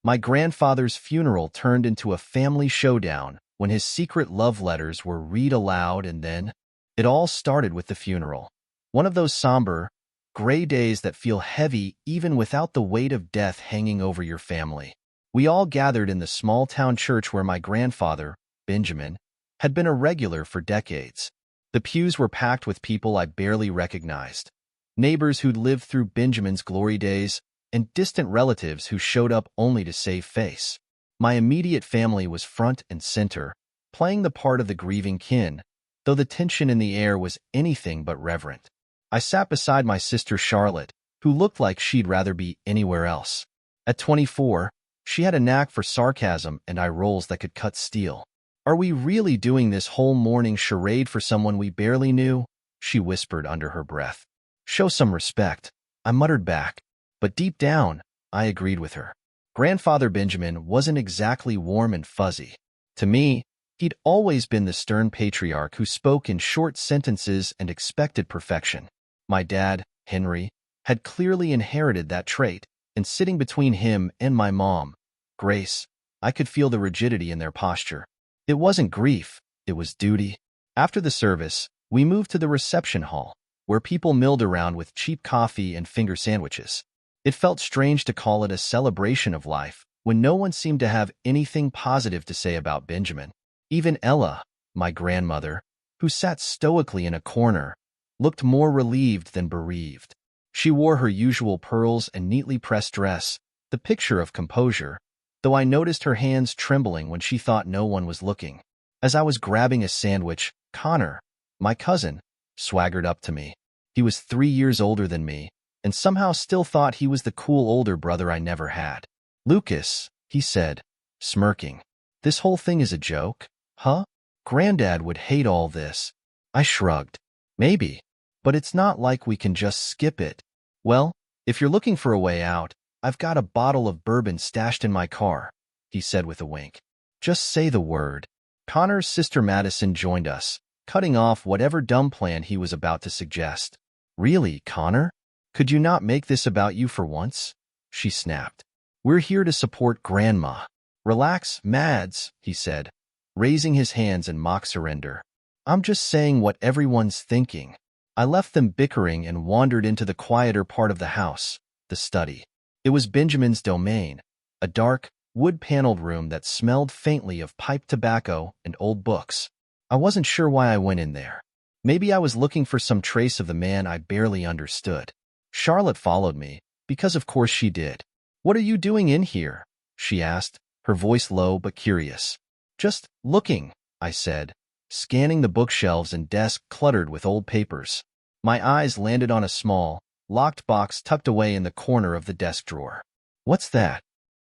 My grandfather's funeral turned into a family showdown when his secret love letters were read aloud, and then it all started with the funeral. One of those somber, gray days that feel heavy even without the weight of death hanging over your family. We all gathered in the small-town church where my grandfather, Benjamin, had been a regular for decades. The pews were packed with people I barely recognized, neighbors who'd lived through Benjamin's glory days, and distant relatives who showed up only to save face. My immediate family was front and center, playing the part of the grieving kin, though the tension in the air was anything but reverent. I sat beside my sister Charlotte, who looked like she'd rather be anywhere else. At 24, she had a knack for sarcasm and eye rolls that could cut steel. "Are we really doing this whole morning charade for someone we barely knew?" she whispered under her breath. "Show some respect," I muttered back, but deep down, I agreed with her. Grandfather Benjamin wasn't exactly warm and fuzzy. To me, he'd always been the stern patriarch who spoke in short sentences and expected perfection. My dad, Henry, had clearly inherited that trait, and sitting between him and my mom, Grace, I could feel the rigidity in their posture. It wasn't grief, it was duty. After the service, we moved to the reception hall, where people milled around with cheap coffee and finger sandwiches. It felt strange to call it a celebration of life when no one seemed to have anything positive to say about Benjamin. Even Ella, my grandmother, who sat stoically in a corner, looked more relieved than bereaved. She wore her usual pearls and neatly pressed dress, the picture of composure, though I noticed her hands trembling when she thought no one was looking. As I was grabbing a sandwich, Connor, my cousin, swaggered up to me. He was 3 years older than me, and somehow still thought he was the cool older brother I never had. "Lucas," he said, smirking, "this whole thing is a joke, huh? Granddad would hate all this." I shrugged. "Maybe, but it's not like we can just skip it." "Well, if you're looking for a way out, I've got a bottle of bourbon stashed in my car," he said with a wink. "Just say the word." Connor's sister Madison joined us, cutting off whatever dumb plan he was about to suggest. "Really, Connor? Could you not make this about you for once?" she snapped. "We're here to support Grandma." "Relax, Mads," he said, raising his hands in mock surrender. "I'm just saying what everyone's thinking." I left them bickering and wandered into the quieter part of the house, the study. It was Benjamin's domain, a dark, wood-paneled room that smelled faintly of pipe tobacco and old books. I wasn't sure why I went in there. Maybe I was looking for some trace of the man I barely understood. Charlotte followed me, because of course she did. "What are you doing in here?" she asked, her voice low but curious. "Just looking," I said, scanning the bookshelves and desk cluttered with old papers. My eyes landed on a small, locked box tucked away in the corner of the desk drawer. "What's that?"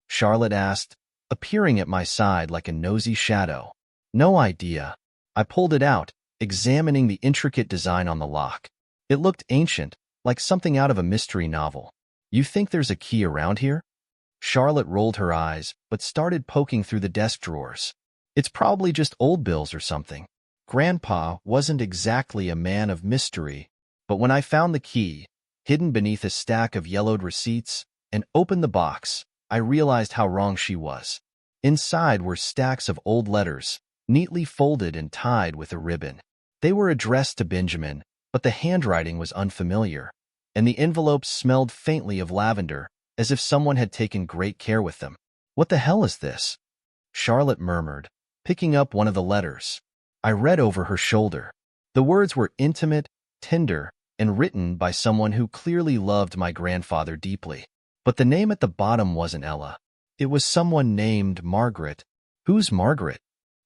Charlotte asked, appearing at my side like a nosy shadow. "No idea." I pulled it out, examining the intricate design on the lock. It looked ancient, like something out of a mystery novel. "You think there's a key around here?" Charlotte rolled her eyes, but started poking through the desk drawers. "It's probably just old bills or something." Grandpa wasn't exactly a man of mystery, but when I found the key, hidden beneath a stack of yellowed receipts, and opened the box, I realized how wrong she was. Inside were stacks of old letters, neatly folded and tied with a ribbon. They were addressed to Benjamin, but the handwriting was unfamiliar, and the envelopes smelled faintly of lavender, as if someone had taken great care with them. "What the hell is this?" Charlotte murmured, picking up one of the letters. I read over her shoulder. The words were intimate, tender, and written by someone who clearly loved my grandfather deeply. But the name at the bottom wasn't Ella. It was someone named Margaret. "Who's Margaret?"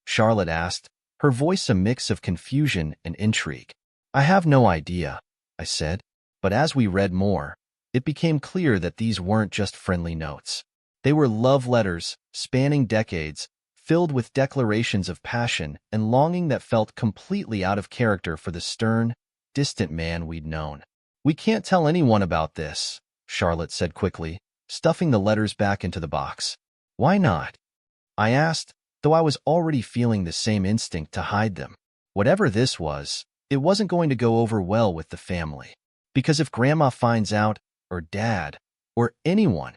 Charlotte asked, her voice a mix of confusion and intrigue. "I have no idea," I said, but as we read more, it became clear that these weren't just friendly notes. They were love letters, spanning decades, filled with declarations of passion and longing that felt completely out of character for the stern, distant man we'd known. "We can't tell anyone about this," Charlotte said quickly, stuffing the letters back into the box. "Why not?" I asked, though I was already feeling the same instinct to hide them. Whatever this was, it wasn't going to go over well with the family. Because if Grandma finds out, or Dad, or anyone,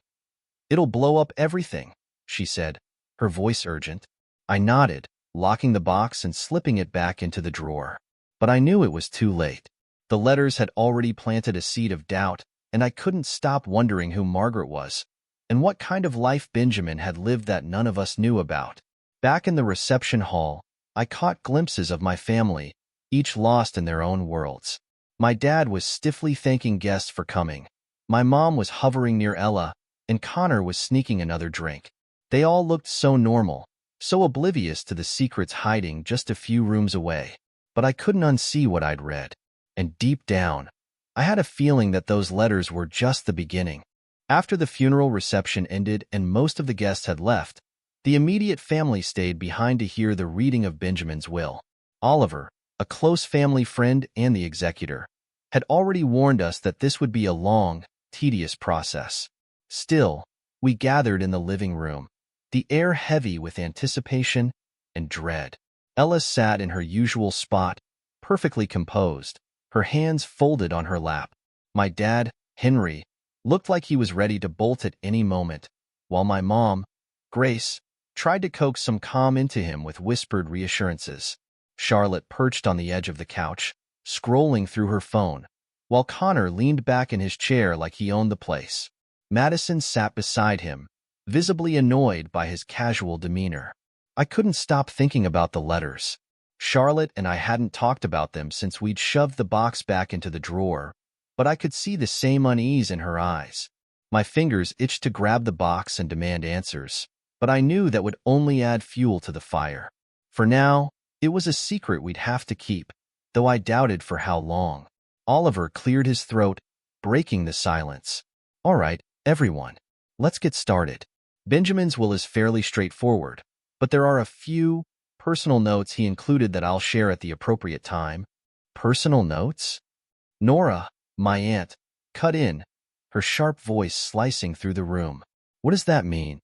it'll blow up everything. she said, her voice urgent. I nodded, locking the box and slipping it back into the drawer. But I knew it was too late. The letters had already planted a seed of doubt, and I couldn't stop wondering who Margaret was, and what kind of life Benjamin had lived that none of us knew about. Back in the reception hall, I caught glimpses of my family, each lost in their own worlds. My dad was stiffly thanking guests for coming. My mom was hovering near Ella, and Connor was sneaking another drink. They all looked so normal, so oblivious to the secrets hiding just a few rooms away. But I couldn't unsee what I'd read. And deep down, I had a feeling that those letters were just the beginning. After the funeral reception ended and most of the guests had left, the immediate family stayed behind to hear the reading of Benjamin's will. Oliver, a close family friend and the executor, had already warned us that this would be a long, tedious process. Still, we gathered in the living room, the air heavy with anticipation and dread. Ella sat in her usual spot, perfectly composed, her hands folded on her lap. My dad, Henry, looked like he was ready to bolt at any moment, while my mom, Grace, tried to coax some calm into him with whispered reassurances. Charlotte perched on the edge of the couch, scrolling through her phone, while Connor leaned back in his chair like he owned the place. Madison sat beside him, visibly annoyed by his casual demeanor. I couldn't stop thinking about the letters. Charlotte and I hadn't talked about them since we'd shoved the box back into the drawer, but I could see the same unease in her eyes. My fingers itched to grab the box and demand answers, but I knew that would only add fuel to the fire. For now, it was a secret we'd have to keep, though I doubted for how long. Oliver cleared his throat, breaking the silence. All right, everyone, let's get started. Benjamin's will is fairly straightforward, but there are a few personal notes he included that I'll share at the appropriate time. Personal notes? Nora, my aunt, cut in, her sharp voice slicing through the room. What does that mean?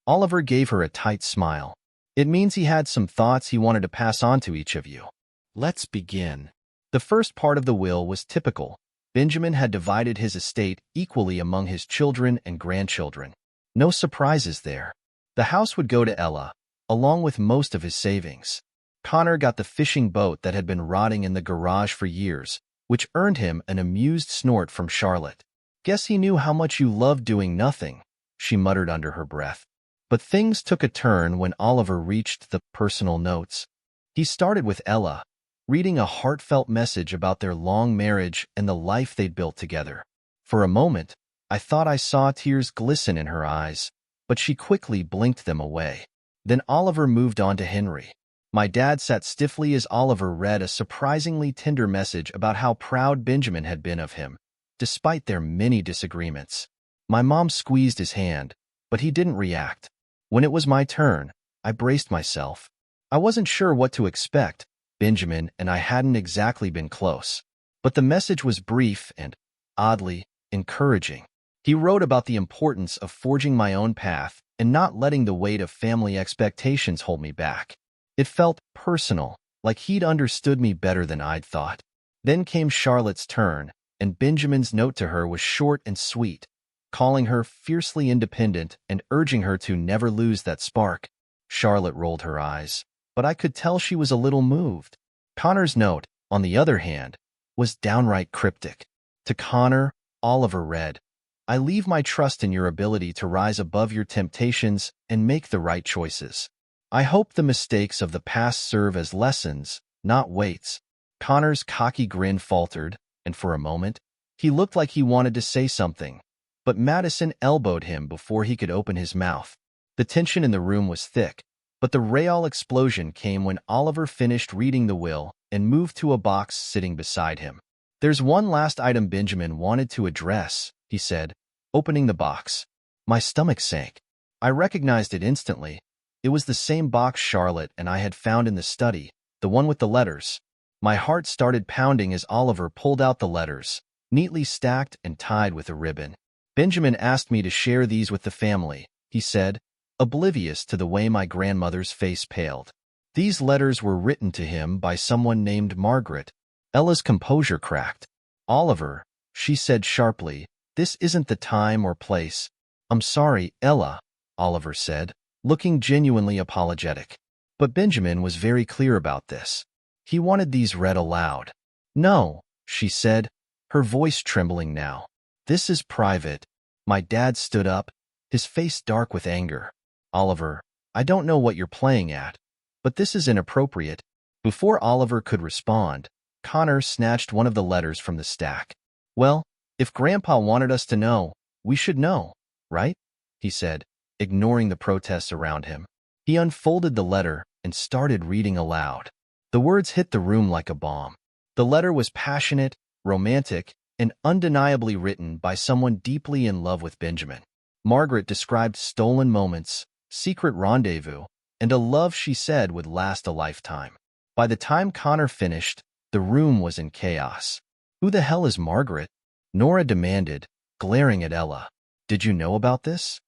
Oliver gave her a tight smile. It means he had some thoughts he wanted to pass on to each of you. Let's begin. The first part of the will was typical. Benjamin had divided his estate equally among his children and grandchildren. No surprises there. The house would go to Ella, along with most of his savings. Connor got the fishing boat that had been rotting in the garage for years, which earned him an amused snort from Charlotte. Guess he knew how much you loved doing nothing, she muttered under her breath. But things took a turn when Oliver reached the personal notes. He started with Ella, reading a heartfelt message about their long marriage and the life they'd built together. For a moment, I thought I saw tears glisten in her eyes, but she quickly blinked them away. Then Oliver moved on to Henry. My dad sat stiffly as Oliver read a surprisingly tender message about how proud Benjamin had been of him, despite their many disagreements. My mom squeezed his hand, but he didn't react. When it was my turn, I braced myself. I wasn't sure what to expect. Benjamin and I hadn't exactly been close. But the message was brief and, oddly, encouraging. He wrote about the importance of forging my own path and not letting the weight of family expectations hold me back. It felt personal, like he'd understood me better than I'd thought. Then came Charlotte's turn, and Benjamin's note to her was short and sweet, calling her fiercely independent and urging her to never lose that spark. Charlotte rolled her eyes, but I could tell she was a little moved. Connor's note, on the other hand, was downright cryptic. To Connor, Oliver read, I leave my trust in your ability to rise above your temptations and make the right choices. I hope the mistakes of the past serve as lessons, not weights. Connor's cocky grin faltered, and for a moment, he looked like he wanted to say something, but Madison elbowed him before he could open his mouth. The tension in the room was thick, but the real explosion came when Oliver finished reading the will and moved to a box sitting beside him. There's one last item Benjamin wanted to address, he said, opening the box. My stomach sank. I recognized it instantly. It was the same box Charlotte and I had found in the study, the one with the letters. My heart started pounding as Oliver pulled out the letters, neatly stacked and tied with a ribbon. Benjamin asked me to share these with the family, he said, oblivious to the way my grandmother's face paled. These letters were written to him by someone named Margaret. Ella's composure cracked. Oliver, she said sharply, this isn't the time or place. I'm sorry, Ella, Oliver said, looking genuinely apologetic. But Benjamin was very clear about this. He wanted these read aloud. "No," she said, her voice trembling now. "This is private." My dad stood up, his face dark with anger. "Oliver, I don't know what you're playing at, but this is inappropriate." Before Oliver could respond, Connor snatched one of the letters from the stack. "Well, if Grandpa wanted us to know, we should know, right?" he said, ignoring the protests around him. He unfolded the letter and started reading aloud. The words hit the room like a bomb. The letter was passionate, romantic, and undeniably written by someone deeply in love with Benjamin. Margaret described stolen moments, secret rendezvous, and a love she said would last a lifetime. By the time Connor finished, the room was in chaos. "Who the hell is Margaret?" Nora demanded, glaring at Ella. "Did you know about this?"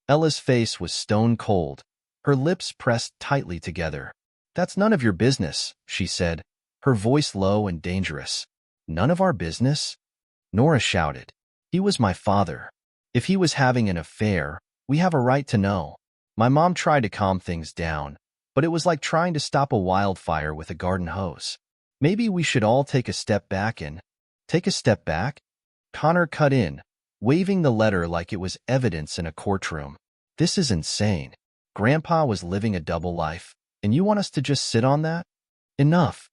Ella's face was stone cold, her lips pressed tightly together. "That's none of your business," she said, her voice low and dangerous. "None of our business?" Nora shouted. "He was my father. If he was having an affair, we have a right to know." My mom tried to calm things down, but it was like trying to stop a wildfire with a garden hose. "Maybe we should all take a step back and—" "Take a step back?" Connor cut in, waving the letter like it was evidence in a courtroom. "This is insane. Grandpa was living a double life, and you want us to just sit on that?" "Enough."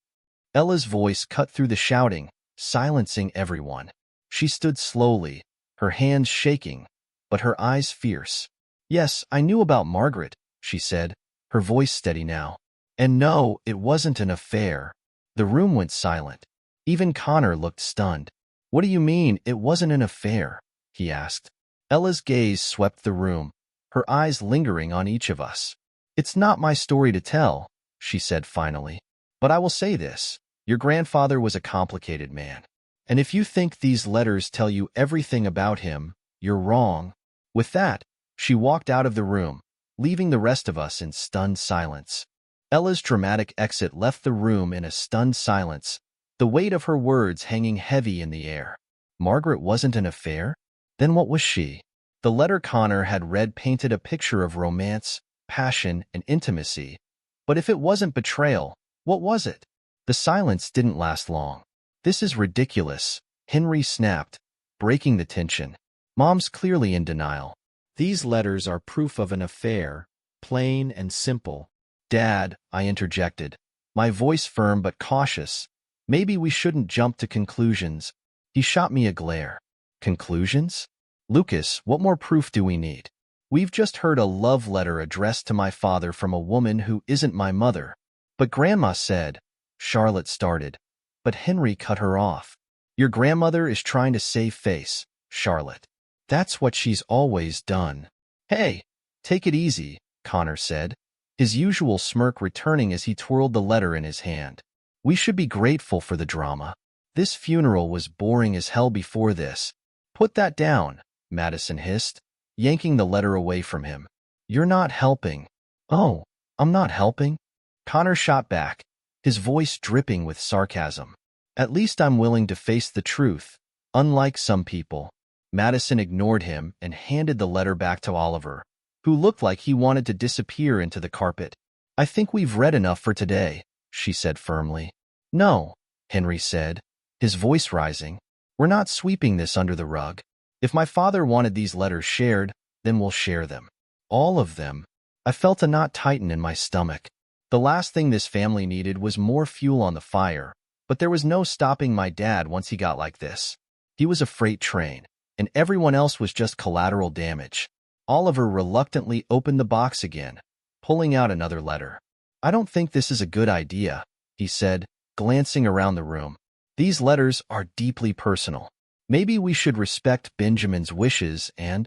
Ella's voice cut through the shouting, silencing everyone. She stood slowly, her hands shaking, but her eyes fierce. "Yes, I knew about Margaret," she said, her voice steady now. "And no, it wasn't an affair." The room went silent. Even Connor looked stunned. "What do you mean, it wasn't an affair?" he asked. Ella's gaze swept the room, her eyes lingering on each of us. "It's not my story to tell," she said finally. "But I will say this. Your grandfather was a complicated man. And if you think these letters tell you everything about him, you're wrong." With that, she walked out of the room, leaving the rest of us in stunned silence. Ella's dramatic exit left the room in a stunned silence, the weight of her words hanging heavy in the air. Margaret wasn't an affair? Then what was she? The letter Connor had read painted a picture of romance, passion, and intimacy. But if it wasn't betrayal, what was it? The silence didn't last long. "This is ridiculous," Henry snapped, breaking the tension. "Mom's clearly in denial. These letters are proof of an affair, plain and simple." "Dad," I interjected, my voice firm but cautious, "maybe we shouldn't jump to conclusions." He shot me a glare. "Conclusions? Lucas, what more proof do we need? We've just heard a love letter addressed to my father from a woman who isn't my mother." "But Grandma said," Charlotte started, but Henry cut her off. "Your grandmother is trying to save face, Charlotte. That's what she's always done." "Hey, take it easy," Connor said, his usual smirk returning as he twirled the letter in his hand. "We should be grateful for the drama. This funeral was boring as hell before this." "Put that down," Madison hissed, yanking the letter away from him. "You're not helping." "Oh, I'm not helping?" Connor shot back, his voice dripping with sarcasm. "At least I'm willing to face the truth, unlike some people." Madison ignored him and handed the letter back to Oliver, who looked like he wanted to disappear into the carpet. "I think we've read enough for today," she said firmly. "No," Henry said, his voice rising. "We're not sweeping this under the rug. If my father wanted these letters shared, then we'll share them. All of them." I felt a knot tighten in my stomach. The last thing this family needed was more fuel on the fire, but there was no stopping my dad once he got like this. He was a freight train, and everyone else was just collateral damage. Oliver reluctantly opened the box again, pulling out another letter. "I don't think this is a good idea," he said, glancing around the room. "These letters are deeply personal. Maybe we should respect Benjamin's wishes and—"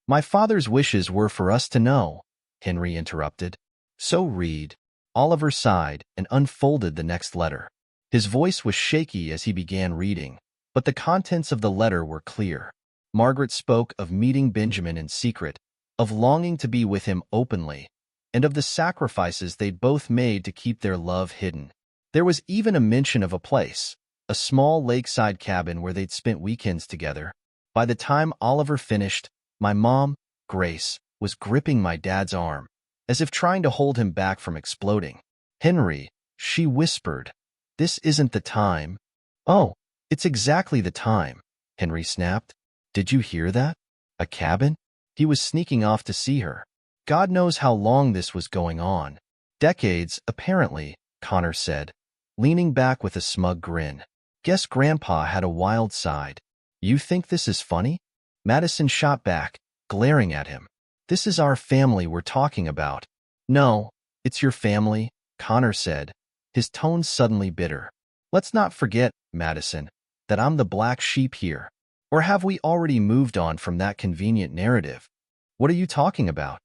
"My father's wishes were for us to know," Henry interrupted. "So read." Oliver sighed and unfolded the next letter. His voice was shaky as he began reading, but the contents of the letter were clear. Margaret spoke of meeting Benjamin in secret, of longing to be with him openly, and of the sacrifices they'd both made to keep their love hidden. There was even a mention of a place, a small lakeside cabin where they'd spent weekends together. By the time Oliver finished, my mom, Grace, was gripping my dad's arm, as if trying to hold him back from exploding. "Henry," she whispered, "this isn't the time." "Oh, it's exactly the time," Henry snapped. "Did you hear that? A cabin?" He was sneaking off to see her. God knows how long this was going on. Decades, apparently, Connor said, leaning back with a smug grin. Guess Grandpa had a wild side. "You think this is funny?" Madison shot back, glaring at him. "This is our family we're talking about." "No, it's your family," Connor said, his tone suddenly bitter. "Let's not forget, Madison, that I'm the black sheep here. Or have we already moved on from that convenient narrative?" "What are you talking about?"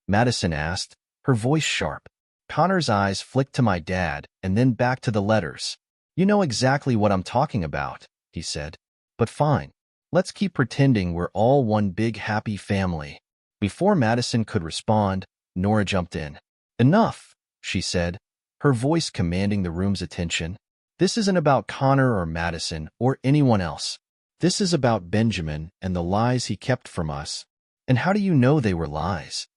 Madison asked, her voice sharp. Connor's eyes flicked to my dad and then back to the letters. "You know exactly what I'm talking about," he said. "But fine. Let's keep pretending we're all one big happy family." Before Madison could respond, Nora jumped in. "Enough," she said, her voice commanding the room's attention. "This isn't about Connor or Madison or anyone else. This is about Benjamin and the lies he kept from us." "And how do you know they were lies?"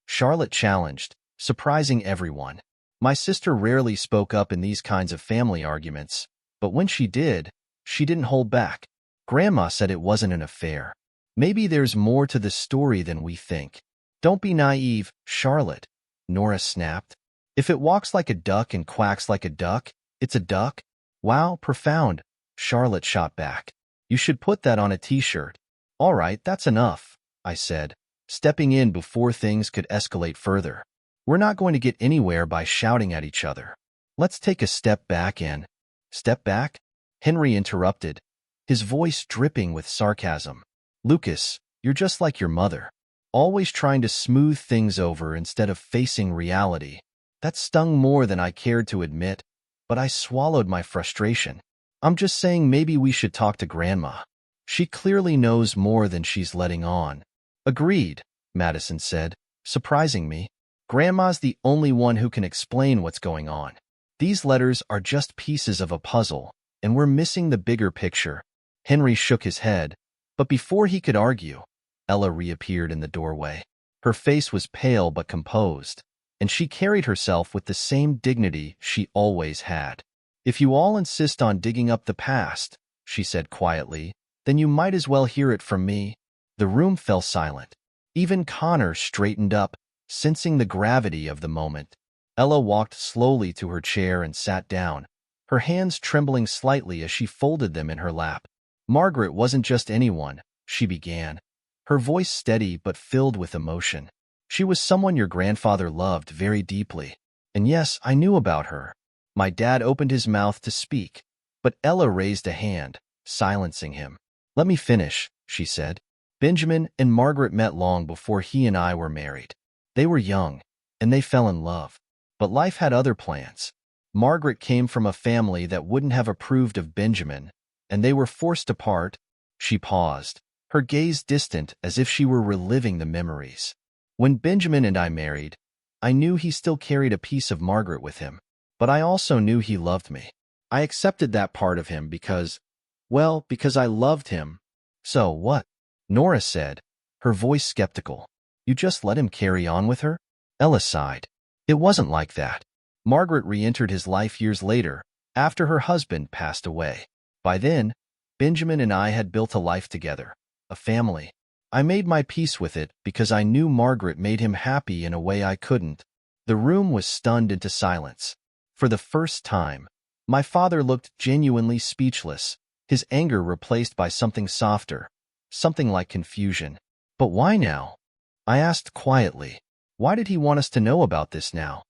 Charlotte challenged, surprising everyone. My sister rarely spoke up in these kinds of family arguments, but when she did, she didn't hold back. "Grandma said it wasn't an affair. Maybe there's more to the story than we think." "Don't be naive, Charlotte," Nora snapped. "If it walks like a duck and quacks like a duck, it's a duck." "Wow, profound," Charlotte shot back. "You should put that on a t-shirt." "All right, that's enough," I said, stepping in before things could escalate further. "We're not going to get anywhere by shouting at each other. Let's take a step back and—" "Step back?" Henry interrupted, his voice dripping with sarcasm. "Lucas, you're just like your mother, always trying to smooth things over instead of facing reality." That stung more than I cared to admit, but I swallowed my frustration. "I'm just saying maybe we should talk to Grandma. She clearly knows more than she's letting on." "Agreed," Madison said, surprising me. "Grandma's the only one who can explain what's going on. These letters are just pieces of a puzzle, and we're missing the bigger picture." Henry shook his head, but before he could argue, Ella reappeared in the doorway. Her face was pale but composed, and she carried herself with the same dignity she always had. "If you all insist on digging up the past," she said quietly, "then you might as well hear it from me." The room fell silent. Even Connor straightened up, sensing the gravity of the moment. Ella walked slowly to her chair and sat down, her hands trembling slightly as she folded them in her lap. "Margaret wasn't just anyone," she began, her voice steady but filled with emotion. "She was someone your grandfather loved very deeply. And yes, I knew about her." My dad opened his mouth to speak, but Ella raised a hand, silencing him. "Let me finish," she said. "Benjamin and Margaret met long before he and I were married. They were young, and they fell in love. But life had other plans. Margaret came from a family that wouldn't have approved of Benjamin, and they were forced apart." She paused, her gaze distant as if she were reliving the memories. "When Benjamin and I married, I knew he still carried a piece of Margaret with him, but I also knew he loved me. I accepted that part of him because, well, because I loved him." "So what?" Nora said, her voice skeptical. "You just let him carry on with her?" Ella sighed. "It wasn't like that. Margaret re-entered his life years later, after her husband passed away. By then, Benjamin and I had built a life together, a family. I made my peace with it because I knew Margaret made him happy in a way I couldn't." The room was stunned into silence. For the first time, my father looked genuinely speechless, his anger replaced by something softer, something like confusion. "But why now?" I asked quietly. "Why did he want us to know about this now?"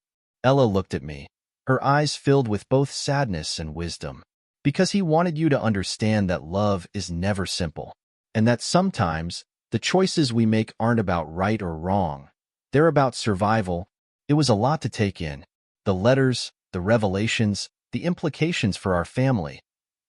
Ella looked at me, her eyes filled with both sadness and wisdom. "Because he wanted you to understand that love is never simple, and that sometimes the choices we make aren't about right or wrong. They're about survival." It was a lot to take in. The letters, the revelations, the implications for our family.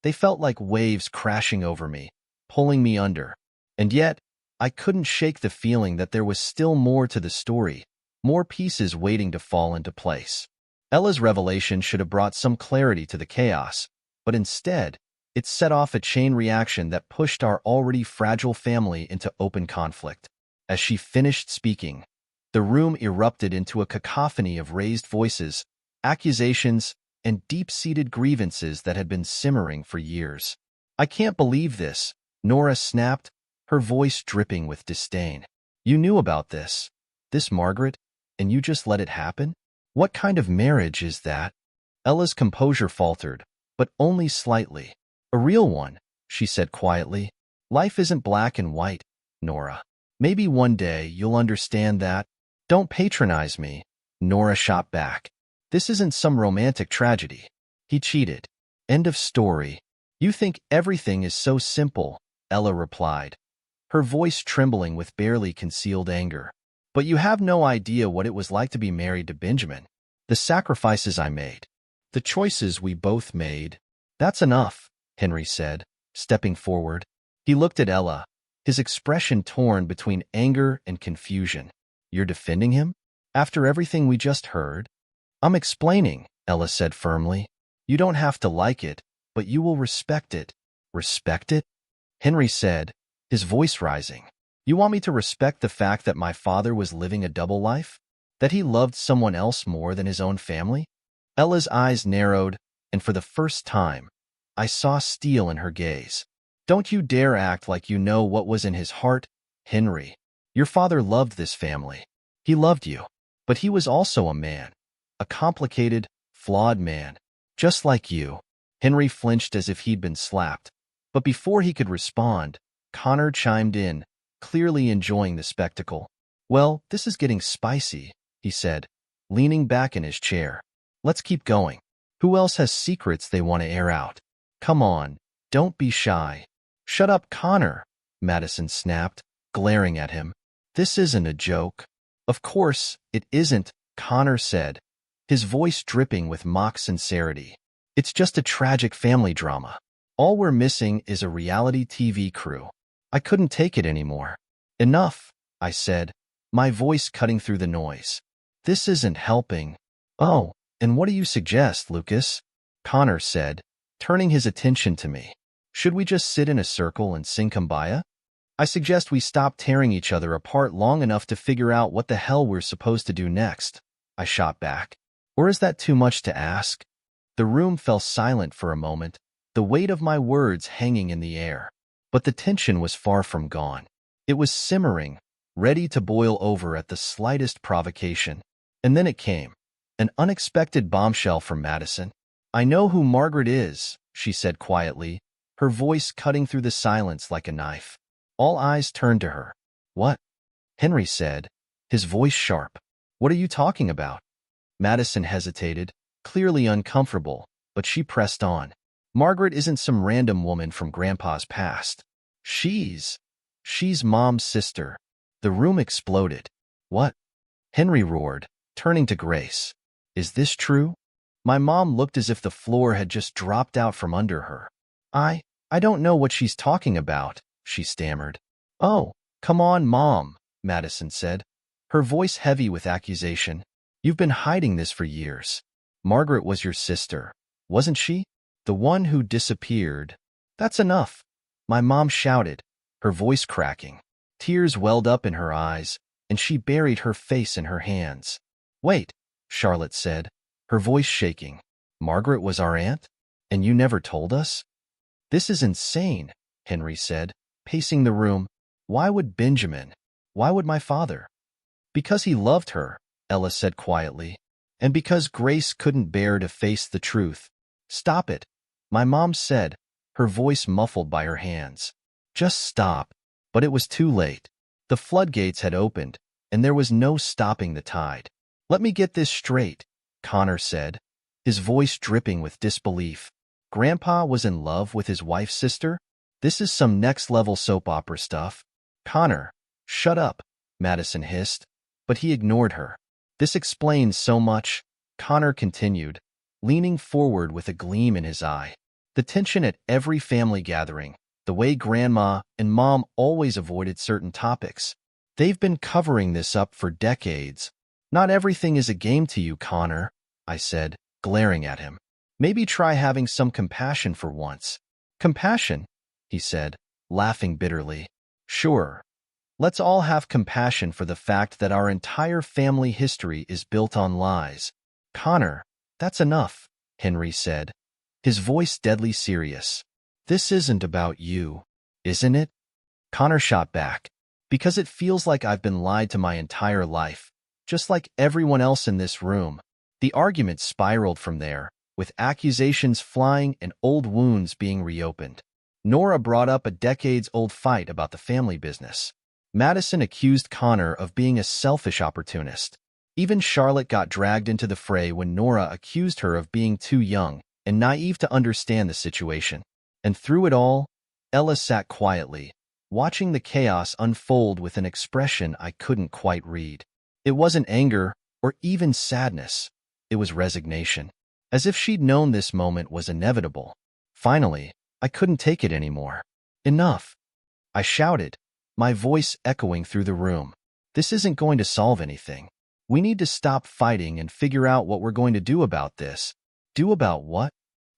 They felt like waves crashing over me, pulling me under. And yet, I couldn't shake the feeling that there was still more to the story, more pieces waiting to fall into place. Ella's revelation should have brought some clarity to the chaos, but instead, it set off a chain reaction that pushed our already fragile family into open conflict. As she finished speaking, The room erupted into a cacophony of raised voices, accusations, and deep-seated grievances that had been simmering for years. "I can't believe this," Nora snapped, her voice dripping with disdain. "You knew about this Margaret, and you just let it happen? What kind of marriage is that?" Ella's composure faltered, but only slightly. "A real one," she said quietly. "Life isn't black and white, Nora. Maybe one day you'll understand that." "Don't patronize me," Nora shot back. "This isn't some romantic tragedy. He cheated. End of story." "You think everything is so simple," Ella replied, her voice trembling with barely concealed anger. "But you have no idea what it was like to be married to Benjamin. The sacrifices I made. The choices we both made." "That's enough," Henry said, stepping forward. He looked at Ella, his expression torn between anger and confusion. "You're defending him? After everything we just heard?" "I'm explaining," Ella said firmly. "You don't have to like it, but you will respect it." "Respect it?" Henry said, his voice rising. "You want me to respect the fact that my father was living a double life? That he loved someone else more than his own family?" Ella's eyes narrowed, and for the first time, I saw steel in her gaze. "Don't you dare act like you know what was in his heart, Henry. Your father loved this family. He loved you. But he was also a man. A complicated, flawed man. Just like you." Henry flinched as if he'd been slapped. But before he could respond, Connor chimed in, clearly enjoying the spectacle. "Well, this is getting spicy," he said, leaning back in his chair. "Let's keep going. Who else has secrets they want to air out? Come on, don't be shy." "Shut up, Connor," Madison snapped, glaring at him. "This isn't a joke." "Of course it isn't," Connor said, his voice dripping with mock sincerity. "It's just a tragic family drama. All we're missing is a reality TV crew." I couldn't take it anymore. "Enough," I said, my voice cutting through the noise. "This isn't helping." "Oh, and what do you suggest, Lucas?" Connor said, turning his attention to me. "Should we just sit in a circle and sing Kumbaya? I suggest we stop tearing each other apart long enough to figure out what the hell we're supposed to do next," I shot back. "Or is that too much to ask?" The room fell silent for a moment, the weight of my words hanging in the air. But the tension was far from gone. It was simmering, ready to boil over at the slightest provocation. And then it came. An unexpected bombshell from Madison. "I know who Margaret is," she said quietly, her voice cutting through the silence like a knife. All eyes turned to her. "What?" Henry said, his voice sharp. "What are you talking about?" Madison hesitated, clearly uncomfortable, but she pressed on. "Margaret isn't some random woman from Grandpa's past. She's Mom's sister." The room exploded. "What?" Henry roared, turning to Grace. "Is this true?" My mom looked as if the floor had just dropped out from under her. I don't know what she's talking about," she stammered. "Oh, come on, Mom," Madison said, her voice heavy with accusation. "You've been hiding this for years. Margaret was your sister, wasn't she? The one who disappeared." "That's enough," my mom shouted, her voice cracking. Tears welled up in her eyes, and she buried her face in her hands. "Wait," Charlotte said, her voice shaking. "Margaret was our aunt? And you never told us?" "This is insane," Henry said, pacing the room. "Why would Benjamin? Why would my father?" "Because he loved her," Ella said quietly, "and because Grace couldn't bear to face the truth." "Stop it," my mom said, her voice muffled by her hands. "Just stop." But it was too late. The floodgates had opened, and there was no stopping the tide. "Let me get this straight," Connor said, his voice dripping with disbelief. "Grandpa was in love with his wife's sister? This is some next-level soap opera stuff." "Connor, shut up," Madison hissed, but he ignored her. "This explains so much," Connor continued, leaning forward with a gleam in his eye. "The tension at every family gathering, the way Grandma and Mom always avoided certain topics. They've been covering this up for decades." "Not everything is a game to you, Connor," I said, glaring at him. "Maybe try having some compassion for once." "Compassion?" he said, laughing bitterly. "Sure. Let's all have compassion for the fact that our entire family history is built on lies. Connor, that's enough, Henry said, his voice deadly serious. This isn't about you, isn't it? Connor shot back. Because it feels like I've been lied to my entire life, just like everyone else in this room. The argument spiraled from there, with accusations flying and old wounds being reopened. Nora brought up a decades-old fight about the family business. Madison accused Connor of being a selfish opportunist. Even Charlotte got dragged into the fray when Nora accused her of being too young and naive to understand the situation. And through it all, Ella sat quietly, watching the chaos unfold with an expression I couldn't quite read. It wasn't anger or even sadness. It was resignation. As if she'd known this moment was inevitable. Finally, I couldn't take it anymore. Enough! I shouted, my voice echoing through the room. This isn't going to solve anything. We need to stop fighting and figure out what we're going to do about this. Do about what?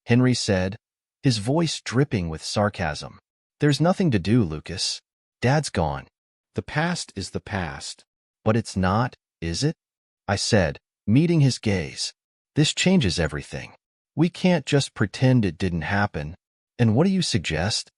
Henry said, his voice dripping with sarcasm. There's nothing to do, Lucas. Dad's gone. The past is the past. But it's not, is it? I said, meeting his gaze. This changes everything. We can't just pretend it didn't happen. And what do you suggest?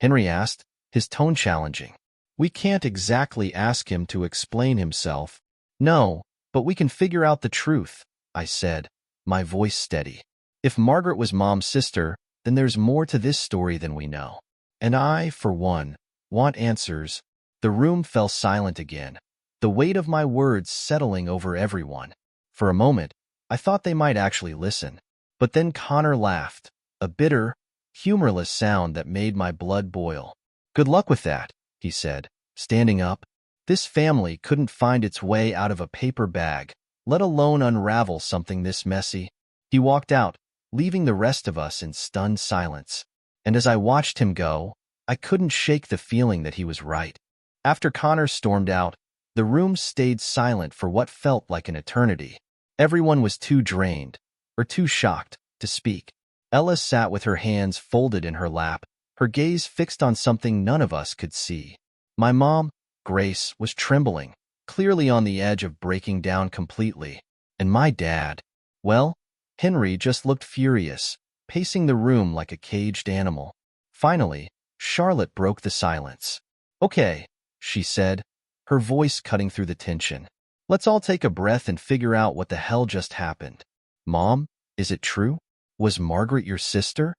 Henry asked, his tone challenging. We can't exactly ask him to explain himself. No, but we can figure out the truth, I said, my voice steady. If Margaret was Mom's sister, then there's more to this story than we know. And I, for one, want answers. The room fell silent again, the weight of my words settling over everyone. For a moment, I thought they might actually listen. But then Connor laughed, a bitter, humorless sound that made my blood boil. Good luck with that, he said, standing up. This family couldn't find its way out of a paper bag, let alone unravel something this messy. He walked out, leaving the rest of us in stunned silence. And as I watched him go, I couldn't shake the feeling that he was right. After Connor stormed out, the room stayed silent for what felt like an eternity. Everyone was too drained, or too shocked, to speak. Ella sat with her hands folded in her lap, her gaze fixed on something none of us could see. My mom, Grace, was trembling, clearly on the edge of breaking down completely. And my dad, well, Henry just looked furious, pacing the room like a caged animal. Finally, Charlotte broke the silence. Okay, she said, her voice cutting through the tension. Let's all take a breath and figure out what the hell just happened. Mom, is it true? Was Margaret your sister?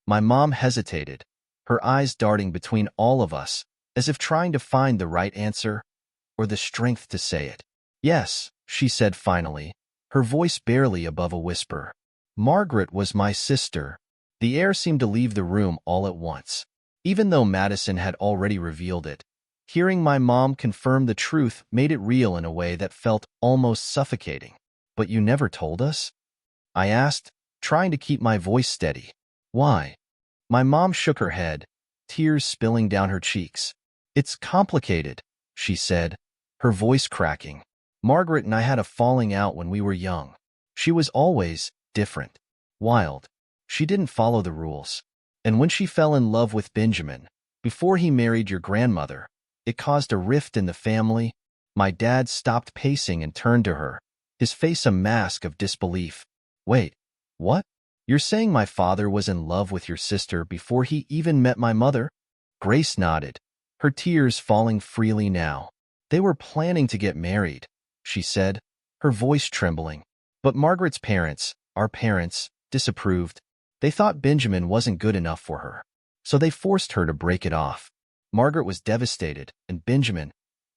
My mom hesitated, her eyes darting between all of us, as if trying to find the right answer, or the strength to say it. Yes, she said finally, her voice barely above a whisper. Margaret was my sister. The air seemed to leave the room all at once. Even though Madison had already revealed it, hearing my mom confirm the truth made it real in a way that felt almost suffocating. But you never told us? I asked, trying to keep my voice steady. Why? My mom shook her head, tears spilling down her cheeks. It's complicated, she said, her voice cracking. Margaret and I had a falling out when we were young. She was always different, wild. She didn't follow the rules. And when she fell in love with Benjamin, before he married your grandmother, it caused a rift in the family. My dad stopped pacing and turned to her, his face a mask of disbelief. Wait, what? You're saying my father was in love with your sister before he even met my mother? Grace nodded, her tears falling freely now. They were planning to get married, she said, her voice trembling. But Margaret's parents, our parents, disapproved. They thought Benjamin wasn't good enough for her, so they forced her to break it off. Margaret was devastated, and Benjamin,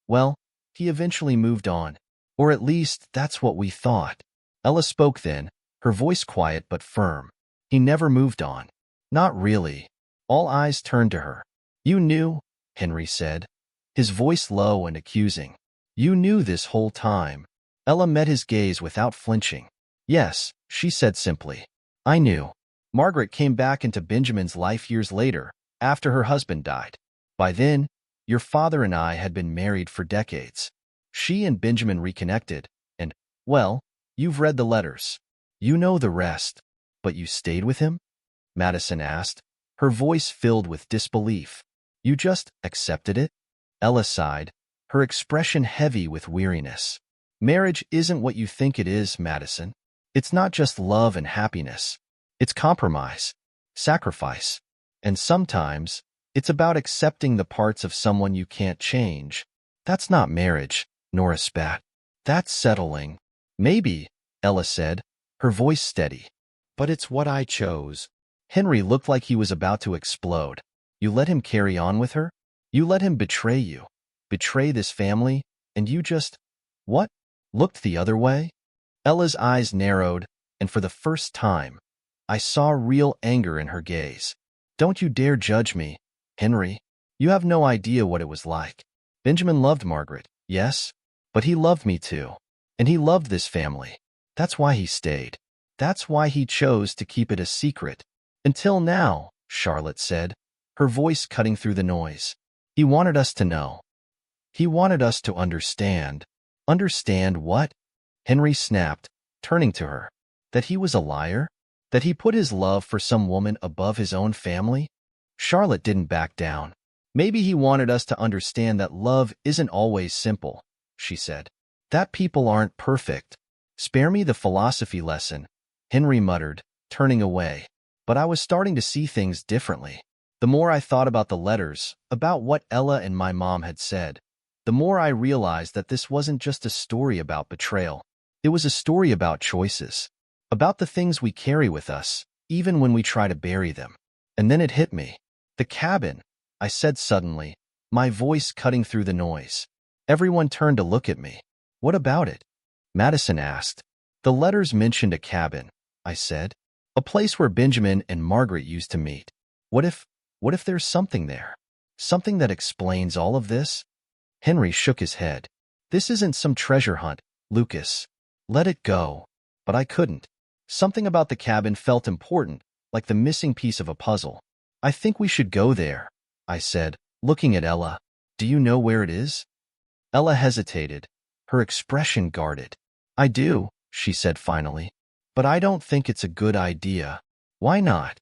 well, he eventually moved on. Or at least, that's what we thought. Ella spoke then, her voice quiet but firm. He never moved on. Not really. All eyes turned to her. You knew, Henry said, his voice low and accusing. You knew this whole time. Ella met his gaze without flinching. Yes, she said simply. I knew. Margaret came back into Benjamin's life years later, after her husband died. By then, your father and I had been married for decades. She and Benjamin reconnected, and, well, you've read the letters. You know the rest. But you stayed with him? Madison asked, her voice filled with disbelief. You just accepted it? Ella sighed, her expression heavy with weariness. Marriage isn't what you think it is, Madison. It's not just love and happiness. It's compromise, sacrifice, and sometimes it's about accepting the parts of someone you can't change. That's not marriage, Nora spat. That's settling. Maybe, Ella said, her voice steady. But it's what I chose. Henry looked like he was about to explode. You let him carry on with her? You let him betray you, betray this family, and you just, what? Looked the other way? Ella's eyes narrowed, and for the first time, I saw real anger in her gaze. Don't you dare judge me, Henry. You have no idea what it was like. Benjamin loved Margaret, yes, but he loved me too. And he loved this family. That's why he stayed. That's why he chose to keep it a secret. Until now, Charlotte said, her voice cutting through the noise. He wanted us to know. He wanted us to understand. Understand what? Henry snapped, turning to her. That he was a liar? That he put his love for some woman above his own family? Charlotte didn't back down. Maybe he wanted us to understand that love isn't always simple, she said. That people aren't perfect. Spare me the philosophy lesson, Henry muttered, turning away. But I was starting to see things differently. The more I thought about the letters, about what Ella and my mom had said, the more I realized that this wasn't just a story about betrayal. It was a story about choices, about the things we carry with us, even when we try to bury them. And then it hit me. The cabin, I said suddenly, my voice cutting through the noise. Everyone turned to look at me. What about it? Madison asked. The letters mentioned a cabin, I said. A place where Benjamin and Margaret used to meet. What if there's something there? Something that explains all of this? Henry shook his head. This isn't some treasure hunt, Lucas. Let it go. But I couldn't. Something about the cabin felt important, like the missing piece of a puzzle. I think we should go there, I said, looking at Ella. Do you know where it is? Ella hesitated, her expression guarded. I do, she said finally. But I don't think it's a good idea. Why not?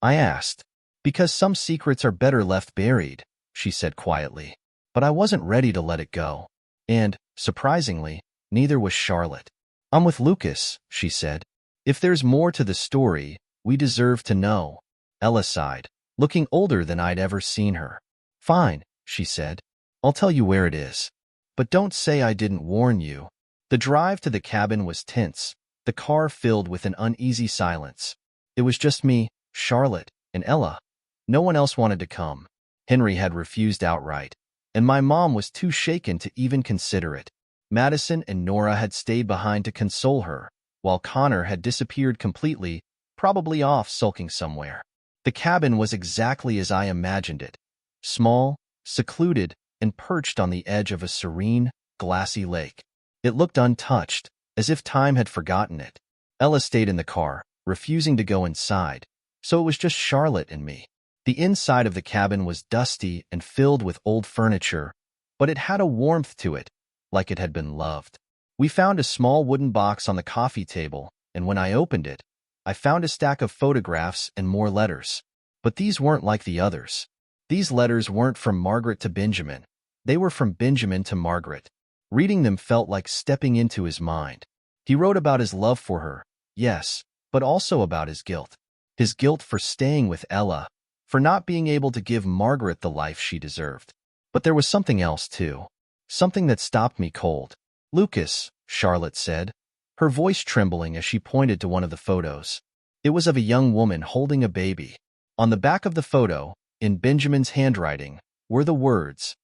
I asked. Because some secrets are better left buried, she said quietly. But I wasn't ready to let it go. And, surprisingly, neither was Charlotte. I'm with Lucas, she said. If there's more to the story, we deserve to know. Ella sighed, looking older than I'd ever seen her. Fine, she said. I'll tell you where it is. But don't say I didn't warn you. The drive to the cabin was tense, the car filled with an uneasy silence. It was just me, Charlotte, and Ella. No one else wanted to come. Henry had refused outright, and my mom was too shaken to even consider it. Madison and Nora had stayed behind to console her, while Connor had disappeared completely, probably off sulking somewhere. The cabin was exactly as I imagined it. Small, secluded, and perched on the edge of a serene, glassy lake. It looked untouched, as if time had forgotten it. Ella stayed in the car, refusing to go inside, so it was just Charlotte and me. The inside of the cabin was dusty and filled with old furniture, but it had a warmth to it, like it had been loved. We found a small wooden box on the coffee table, and when I opened it, I found a stack of photographs and more letters. But these weren't like the others. These letters weren't from Margaret to Benjamin. They were from Benjamin to Margaret. Reading them felt like stepping into his mind. He wrote about his love for her, yes, but also about his guilt. His guilt for staying with Ella, for not being able to give Margaret the life she deserved. But there was something else, too. Something that stopped me cold. Lucas, Charlotte said, her voice trembling as she pointed to one of the photos. It was of a young woman holding a baby. On the back of the photo, in Benjamin's handwriting, were the words,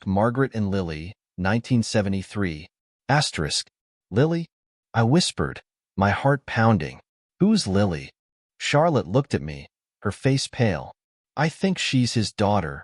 Margaret and Lily, 1973. Lily? I whispered, my heart pounding. Who's Lily? Charlotte looked at me, her face pale. I think she's his daughter,